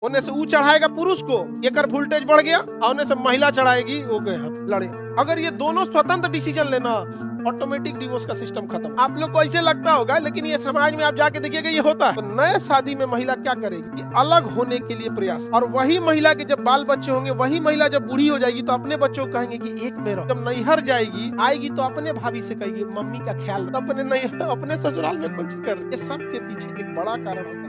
होने से वो चढ़ाएगा पुरुष को, ये कर वोल्टेज बढ़ गया, और होने से महिला चढ़ाएगी वो लड़े। अगर ये दोनों स्वतंत्र डिसीजन लेना, ऑटोमेटिक डिवोर्स का सिस्टम खत्म। आप लोग को ऐसे लगता होगा, लेकिन ये समाज में आप जाके देखिएगा ये होता है। तो नए शादी में महिला क्या करेगी कि अलग होने के लिए प्रयास, और वही महिला के जब बाल बच्चे होंगे, वही महिला जब बूढ़ी हो जाएगी तो अपने बच्चों को कहेंगे कि एक में रहो। जब नैहर जाएगी आएगी तो अपने भाभी से कहेगी मम्मी का ख्याल, तो अपने ससुराल में कुछ कर। ये सब के पीछे एक बड़ा कारण होता है।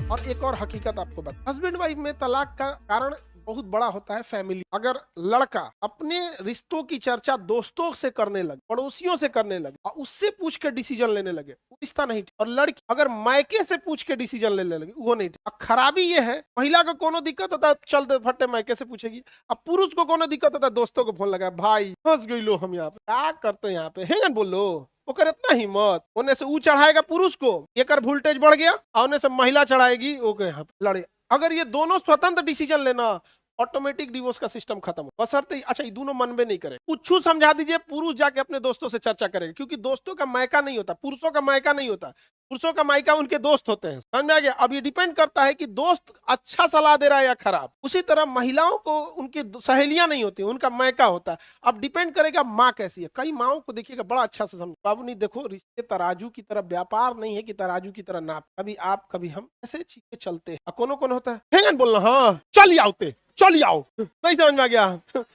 और एक और हकीकत आपको बता, हस्बैंड वाइफ में तलाक का कारण बहुत बड़ा होता है फैमिली। अगर लड़का अपने रिश्तों की चर्चा दोस्तों से करने लगे, पड़ोसियों से करने लगे, और उससे पूछ के डिसीजन लेने लगे, वो रिश्ता नहीं ठीक। और लड़की अगर मायके से पूछ के डिसीजन लेने लगे, वो नहीं ठीक। खराबी ये है, महिला को कोनो दिक्कत होता है चलते फटे मायके से पूछेगी, अब पुरुष को कोनो दिक्कत होता है दोस्तों को फोन लगा, भाई फंस गई लो, हम यहाँ पे क्या करते यहाँ पे है, बोलो वो कर इतना हिम्मत। होने से वो चढ़ाएगा पुरुष को, ये कर वोल्टेज बढ़ गया, और होने से महिला चढ़ाएगी वो लड़े। अगर ये दोनों स्वतंत्र डिसीजन लेना, ऑटोमेटिक डिवोर्स का सिस्टम खत्म हो। बशर्ते अच्छा ये दोनों मन में नहीं करे, कुछ समझा दीजिए, पुरुष जाके अपने दोस्तों से चर्चा करेगा, क्योंकि दोस्तों का मायका नहीं होता, पुरुषों का मायका नहीं होता, पुरुषों का मायका उनके दोस्त होते हैं। समझ में आ गया? अब ये डिपेंड करता है कि दोस्त अच्छा सलाह दे रहा है या खराब। उसी तरह महिलाओं को उनकी सहेलियां नहीं होती, उनका मायका होता है। अब डिपेंड करेगा माँ कैसी है। कई माओं को देखिएगा बड़ा अच्छा से समझ, बाबू नहीं देखो, रिश्ते तराजू की तरह, व्यापार नहीं है कि तराजू की तरह नाप, कभी आप कभी हम, ऐसे चीजें चलते हैं। कौन होता है बोलना, हाँ चल आओते, चल आओ, नहीं समझ में आ गया,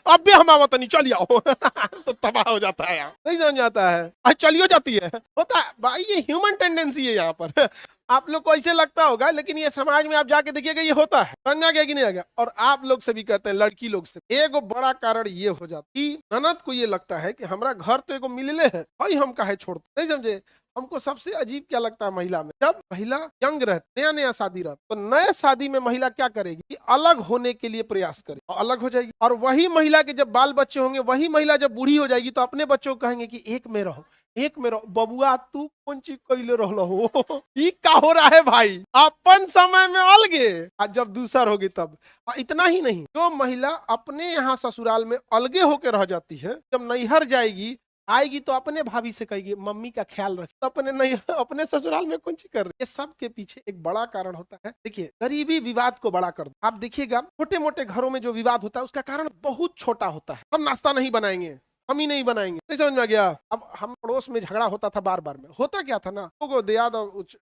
अब भी हम आवत नहीं, चल आओ तो तबाह हो जाता है यार, नहीं समझ में आता है, आज चलियो जाती है, होता है भाई, ये ह्यूमन टेंडेंसी है यहाँ पर। आप लोग को ऐसे लगता होगा, लेकिन ये समाज में आप जाके देखिएगा ये होता है। समझ में आ गया कि नहीं आ गया? और आप लोग से भी कहते हैं, लड़की लोग से एक बड़ा कारण ये हो जाता है कि ननद को ये लगता है कि हमारा घर तो एगो मिलले है भाई, हम काहे छोड़ते, नहीं समझे? हमको सबसे अजीब क्या लगता है महिला में, जब महिला यंग रहती, नया शादी रहता, तो नए शादी में महिला क्या करेगी कि अलग होने के लिए प्रयास करे, और अलग हो जाएगी। और वही महिला के जब बाल बच्चे होंगे, वही महिला जब बूढ़ी हो जाएगी तो अपने बच्चों को कहेंगे कि एक में रहो, एक में रहो। बबुआ तू कौन चीज कैले रहो, ये क्या हो रहा है भाई, अपन समय में अलगे, आज जब दूसर होगी तब। इतना ही नहीं, जो महिला अपने यहाँ ससुराल में अलगे होकर रह जाती है, जब नैहर जाएगी आएगी तो अपने भाभी से कहेगी मम्मी का ख्याल रख, तो अपने नहीं, अपने ससुराल में कौन चीज कर रही। ये सब के पीछे एक बड़ा कारण होता है। देखिए, गरीबी विवाद को बड़ा कर दो। आप देखिएगा छोटे मोटे घरों में जो विवाद होता है उसका कारण बहुत छोटा होता है। हम नाश्ता नहीं बनाएंगे, हम ही नहीं बनाएंगे, नहीं समझ में आ गया? अब हम पड़ोस में झगड़ा होता था बार बार में, होता क्या था ना, तो याद,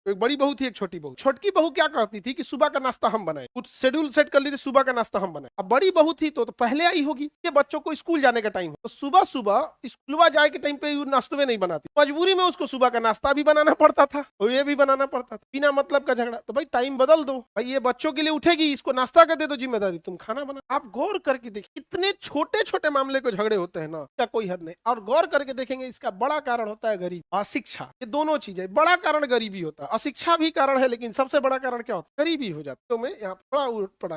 एक बड़ी बहू थी, एक छोटी बहू। छोटकी बहू क्या करती थी कि सुबह का नाश्ता हम बनाए, कुछ शेड्यूल सेट कर लीजिए, सुबह का नाश्ता हम बनाए। अब बड़ी बहू थी तो पहले आई होगी, ये बच्चों को स्कूल जाने का टाइम, तो सुबह सुबह स्कूल जाए के टाइम पे नाश्ते नहीं बनाती, मजबूरी में उसको सुबह का नाश्ता भी बनाना पड़ता था और ये भी बनाना पड़ता था, बिना मतलब का झगड़ा। तो भाई टाइम बदल दो भाई, ये बच्चों के लिए उठेगी, इसको नाश्ता कर दे दो, जिम्मेदारी तुम खाना बना। आप गौर करके देखिए, इतने छोटे छोटे मामले को झगड़े होते हैं ना, क्या कोई हद नहीं। और गौर करके देखेंगे, इसका बड़ा कारण होता है गरीब, अशिक्षा। ये दोनों चीजें, बड़ा कारण गरीबी होता है, अशिक्षा भी कारण है, लेकिन सबसे बड़ा कारण क्या होता है, गरीबी हो जाती है। तो मैं यहाँ बड़ा उलट पड़ा